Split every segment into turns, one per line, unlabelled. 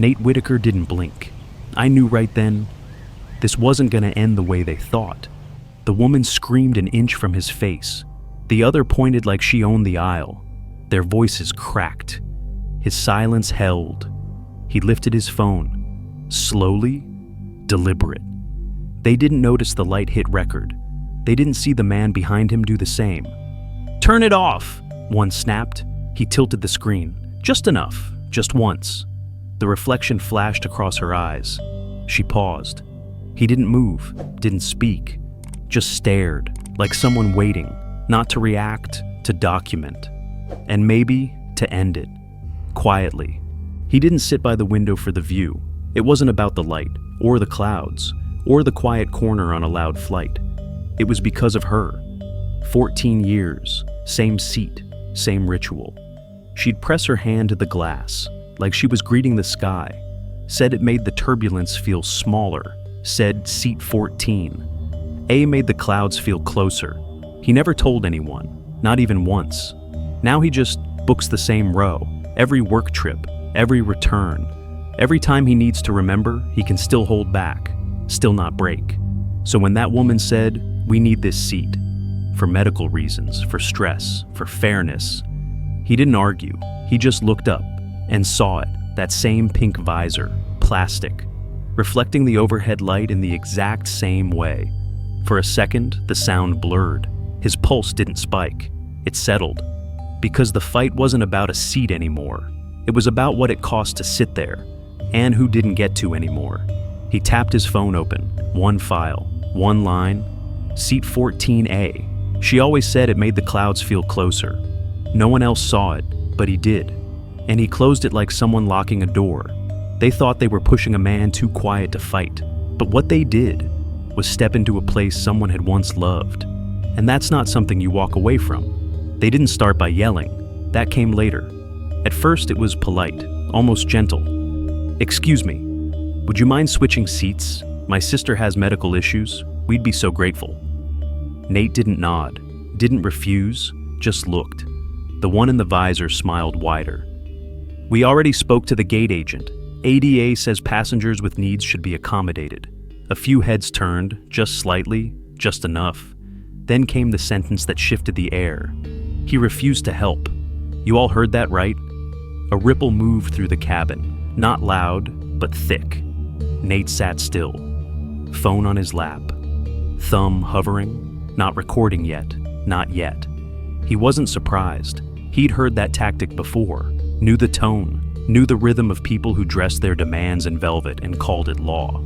Nate Whitaker didn't blink. I knew right then, this wasn't going to end the way they thought. The woman screamed an inch from his face. The other pointed like she owned the aisle. Their voices cracked. His silence held. He lifted his phone. Slowly, deliberate. They didn't notice the light hit record. They didn't see the man behind him do the same. "Turn it off!" one snapped. He tilted the screen. Just enough. Just once. The reflection flashed across her eyes. She paused. He didn't move, didn't speak, just stared, like someone waiting, not to react, to document, and maybe to end it. Quietly. He didn't sit by the window for the view. It wasn't about the light, or the clouds, or the quiet corner on a loud flight. It was because of her. 14 years, same seat, same ritual. She'd press her hand to the glass, like she was greeting the sky, said it made the turbulence feel smaller, said seat 14. A made the clouds feel closer. He never told anyone, not even once. Now he just books the same row, every work trip, every return. Every time he needs to remember, he can still hold back, still not break. So when that woman said, "We need this seat," for medical reasons, for stress, for fairness, he didn't argue. He just looked up and saw it, that same pink visor, plastic, reflecting the overhead light in the exact same way. For a second, the sound blurred. His pulse didn't spike. It settled. Because the fight wasn't about a seat anymore. It was about what it cost to sit there, and who didn't get to anymore. He tapped his phone open. One file, one line. Seat 14A. She always said it made the clouds feel closer. No one else saw it, but he did. And he closed it like someone locking a door. They thought they were pushing a man too quiet to fight. But what they did was step into a place someone had once loved. And that's not something you walk away from. They didn't start by yelling. That came later. At first it was polite, almost gentle. "Excuse me, would you mind switching seats? My sister has medical issues. We'd be so grateful." Nate didn't nod, didn't refuse, just looked. The one in the visor smiled wider. "We already spoke to the gate agent. ADA says passengers with needs should be accommodated." A few heads turned, just slightly, just enough. Then came the sentence that shifted the air. "He refused to help. You all heard that, right?" A ripple moved through the cabin, not loud, but thick. Nate sat still, phone on his lap, thumb hovering, not recording yet, not yet. He wasn't surprised. He'd heard that tactic before, knew the tone, knew the rhythm of people who dressed their demands in velvet and called it law.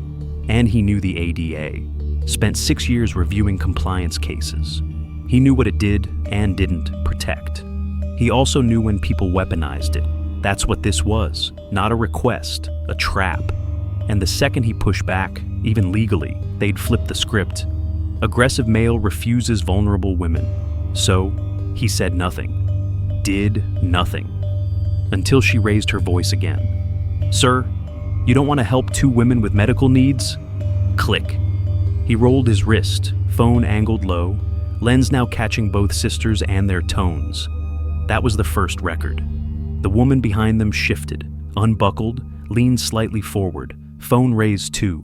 And he knew the ADA, spent 6 years reviewing compliance cases. He knew what it did and didn't protect. He also knew when people weaponized it. That's what this was, not a request, a trap. And the second he pushed back, even legally, they'd flip the script. Aggressive male refuses vulnerable women. So, he said nothing, did nothing, until she raised her voice again. "Sir, you don't want to help 2 women with medical needs?" Click. He rolled his wrist, phone angled low, lens now catching both sisters and their tones. That was the first record. The woman behind them shifted, unbuckled, leaned slightly forward, phone raised too.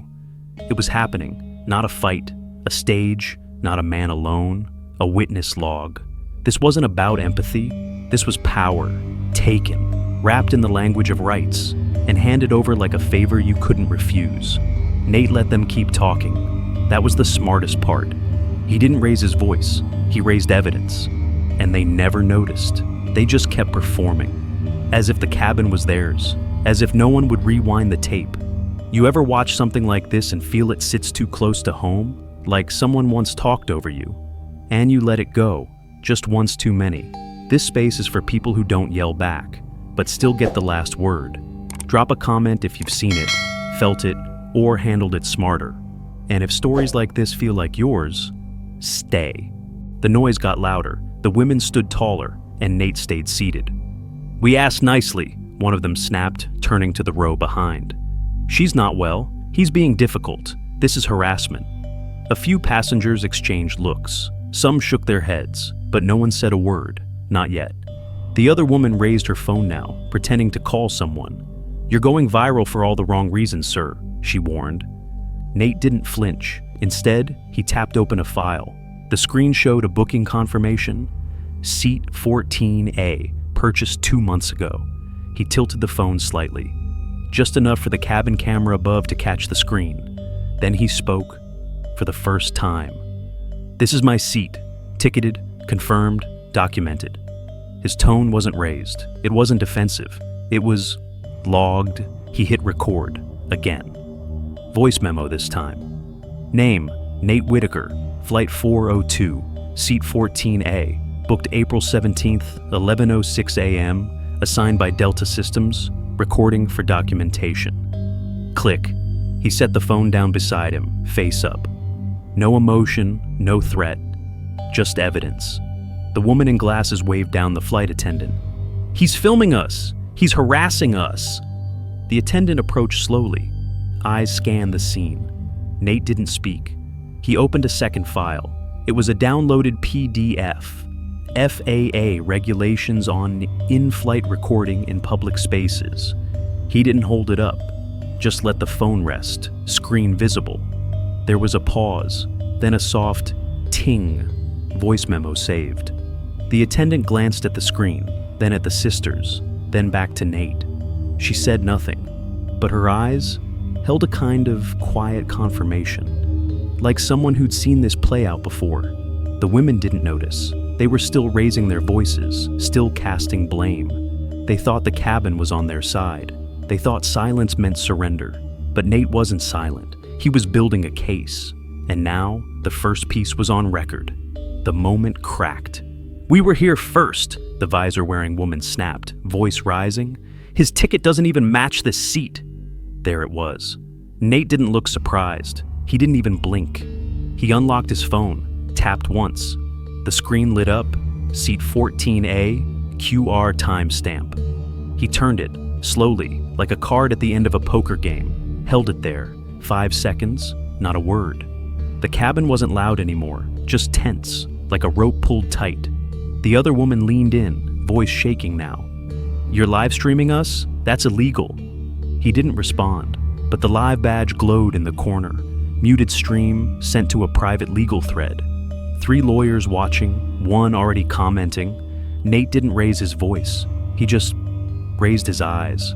It was happening, not a fight, a stage, not a man alone, a witness log. This wasn't about empathy. This was power, taken, wrapped in the language of rights, and handed over like a favor you couldn't refuse. Nate let them keep talking. That was the smartest part. He didn't raise his voice. He raised evidence. And they never noticed. They just kept performing. As if the cabin was theirs. As if no one would rewind the tape. You ever watch something like this and feel it sits too close to home? Like someone once talked over you. And you let it go. Just once too many. This space is for people who don't yell back, but still get the last word. Drop a comment if you've seen it, felt it, or handled it smarter. And if stories like this feel like yours, stay. The noise got louder, the women stood taller, and Nate stayed seated. "We asked nicely," one of them snapped, turning to the row behind. "She's not well. He's being difficult. This is harassment." A few passengers exchanged looks. Some shook their heads, but no one said a word, not yet. The other woman raised her phone now, pretending to call someone. "You're going viral for all the wrong reasons, sir," she warned. Nate didn't flinch. Instead, he tapped open a file. The screen showed a booking confirmation. Seat 14A, purchased 2 months ago. He tilted the phone slightly, just enough for the cabin camera above to catch the screen. Then he spoke for the first time. "This is my seat. Ticketed, confirmed, documented." His tone wasn't raised. It wasn't defensive. It was logged. He hit record again. Voice memo this time. "Name, Nate Whitaker, Flight 402, Seat 14A, booked April 17th, 11:06 a.m., assigned by Delta Systems, recording for documentation." Click. He set the phone down beside him, face up. No emotion, no threat, just evidence. The woman in glasses waved down the flight attendant. "He's filming us! He's harassing us!" The attendant approached slowly. Eyes scanned the scene. Nate didn't speak. He opened a second file. It was a downloaded PDF. FAA regulations on in-flight recording in public spaces. He didn't hold it up, just let the phone rest, screen visible. There was a pause, then a soft ting, voice memo saved. The attendant glanced at the screen, then at the sisters, then back to Nate. She said nothing, but her eyes held a kind of quiet confirmation, like someone who'd seen this play out before. The women didn't notice. They were still raising their voices, still casting blame. They thought the cabin was on their side. They thought silence meant surrender. But Nate wasn't silent. He was building a case. And now, the first piece was on record. The moment cracked. "We were here first," the visor-wearing woman snapped, voice rising. "His ticket doesn't even match this seat." There it was. Nate didn't look surprised. He didn't even blink. He unlocked his phone, tapped once. The screen lit up, seat 14A, QR timestamp. He turned it, slowly, like a card at the end of a poker game, held it there, 5 seconds, not a word. The cabin wasn't loud anymore, just tense, like a rope pulled tight. The other woman leaned in, voice shaking now. "You're live streaming us? That's illegal." He didn't respond, but the live badge glowed in the corner, muted stream sent to a private legal thread. 3 lawyers watching, 1 already commenting. Nate didn't raise his voice. He just raised his eyes.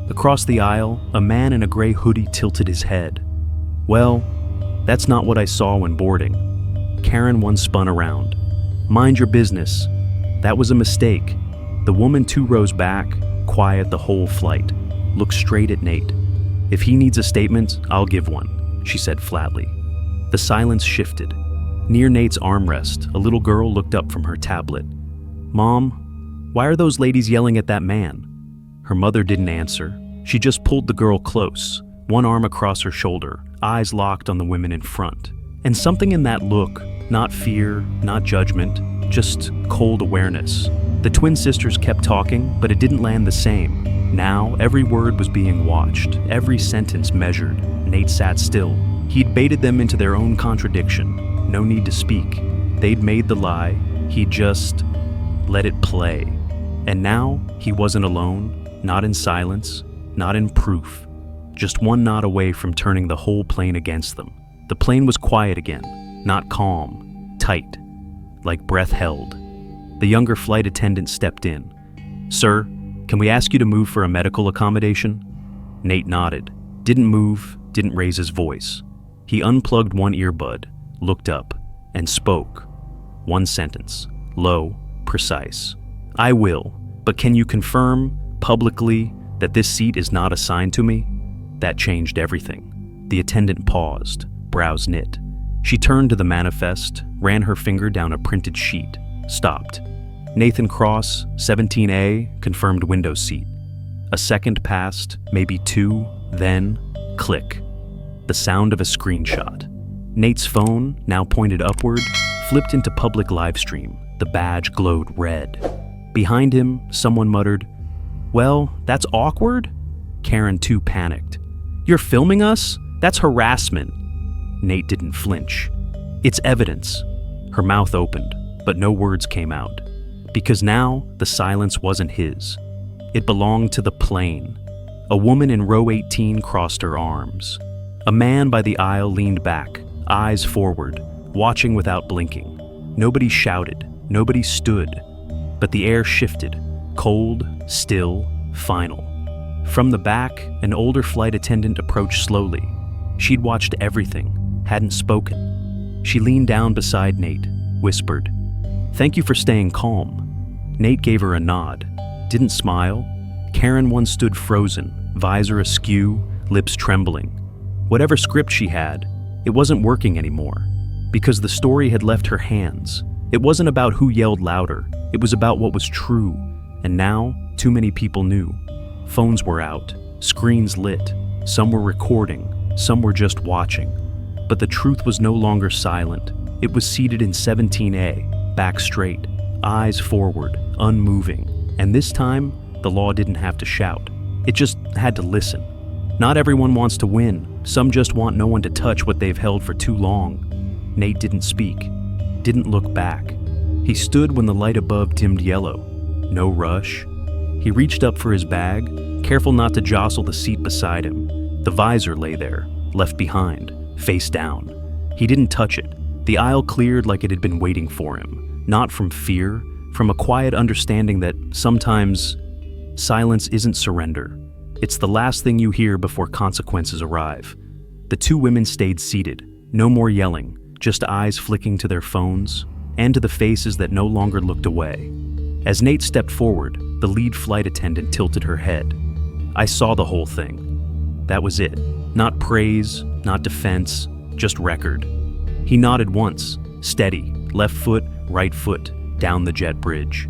Across the aisle, a man in a gray hoodie tilted his head. "Well, that's not what I saw when boarding." Karen one spun around. "Mind your business. That was a mistake." The woman 2 rows back, quiet the whole flight, looked straight at Nate. "If he needs a statement, I'll give one," she said flatly. The silence shifted. Near Nate's armrest, a little girl looked up from her tablet. "Mom, why are those ladies yelling at that man?" Her mother didn't answer. She just pulled the girl close, one arm across her shoulder, eyes locked on the women in front. And something in that look, not fear, not judgment, just cold awareness. The twin sisters kept talking, but it didn't land the same. Now, every word was being watched, every sentence measured. Nate sat still. He'd baited them into their own contradiction. No need to speak. They'd made the lie. He'd just let it play. And now, he wasn't alone, not in silence, not in proof. Just one nod away from turning the whole plane against them. The plane was quiet again, not calm, tight, like breath held. The younger flight attendant stepped in. "Sir, can we ask you to move for a medical accommodation?" Nate nodded, didn't move, didn't raise his voice. He unplugged one earbud, looked up, and spoke. One sentence, low, precise. "I will, but can you confirm, publicly, that this seat is not assigned to me?" That changed everything. The attendant paused, brows knit. She turned to the manifest, ran her finger down a printed sheet, stopped. "Nathan Cross, 17A, confirmed window seat." A second passed, maybe 2, then, click. The sound of a screenshot. Nate's phone, now pointed upward, flipped into public livestream. The badge glowed red. Behind him, someone muttered, "Well, that's awkward?" Karen too panicked. "You're filming us? That's harassment." Nate didn't flinch. "It's evidence." Her mouth opened, but no words came out. Because now, the silence wasn't his. It belonged to the plane. A woman in row 18 crossed her arms. A man by the aisle leaned back, eyes forward, watching without blinking. Nobody shouted, nobody stood, but the air shifted, cold, still, final. From the back, an older flight attendant approached slowly. She'd watched everything, hadn't spoken. She leaned down beside Nate, whispered, "Thank you for staying calm." Nate gave her a nod, didn't smile. Karen once stood frozen, visor askew, lips trembling. Whatever script she had, it wasn't working anymore, because the story had left her hands. It wasn't about who yelled louder, it was about what was true, and now too many people knew. Phones were out, screens lit, some were recording, some were just watching. But the truth was no longer silent. It was seated in 17A, back straight, eyes forward, unmoving. And this time, the law didn't have to shout. It just had to listen. Not everyone wants to win. Some just want no one to touch what they've held for too long. Nate didn't speak, didn't look back. He stood when the light above dimmed yellow. No rush. He reached up for his bag, careful not to jostle the seat beside him. The visor lay there, left behind, face down. He didn't touch it. The aisle cleared like it had been waiting for him, not from fear, from a quiet understanding that sometimes silence isn't surrender. It's the last thing you hear before consequences arrive. The two women stayed seated, no more yelling, just eyes flicking to their phones, and to the faces that no longer looked away. As Nate stepped forward, the lead flight attendant tilted her head. "I saw the whole thing." That was it. Not praise, not defense, just record. He nodded once, steady, left foot, right foot, down the jet bridge.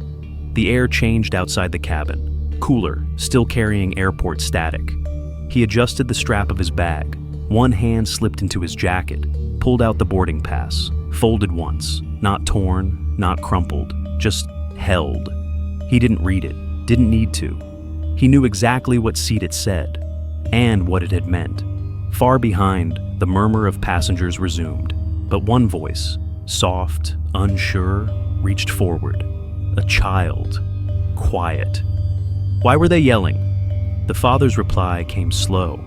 The air changed outside the cabin. Cooler, still carrying airport static. He adjusted the strap of his bag. One hand slipped into his jacket, pulled out the boarding pass, folded once, not torn, not crumpled, just held. He didn't read it, didn't need to. He knew exactly what seat it said, and what it had meant. Far behind, the murmur of passengers resumed, but one voice, soft, unsure, reached forward. A child, quiet. Why were they yelling? The father's reply came slow.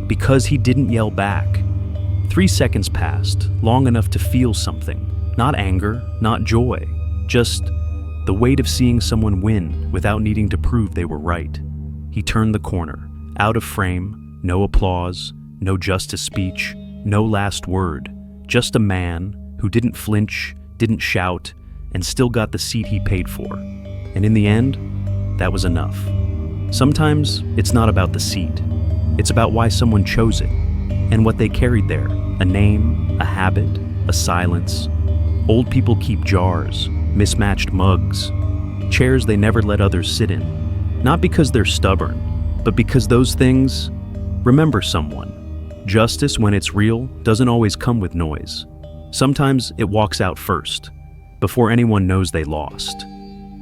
Because he didn't yell back. 3 seconds passed, long enough to feel something. Not anger, not joy, just the weight of seeing someone win without needing to prove they were right. He turned the corner, out of frame, no applause, no justice speech, no last word. Just a man who didn't flinch, didn't shout, and still got the seat he paid for. And in the end, that was enough. Sometimes it's not about the seat. It's about why someone chose it and what they carried there. A name, a habit, a silence. Old people keep jars, mismatched mugs, chairs they never let others sit in. Not because they're stubborn, but because those things remember someone. Justice, when it's real, doesn't always come with noise. Sometimes it walks out first, before anyone knows they lost.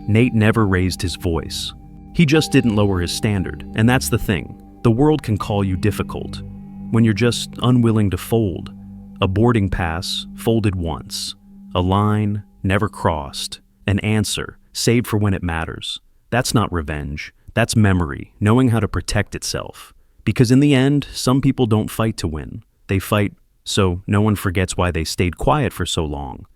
Nate never raised his voice. He just didn't lower his standard, and that's the thing. The world can call you difficult when you're just unwilling to fold. A boarding pass folded once. A line never crossed. An answer saved for when it matters. That's not revenge. That's memory, knowing how to protect itself. Because in the end, some people don't fight to win. They fight so no one forgets why they stayed quiet for so long.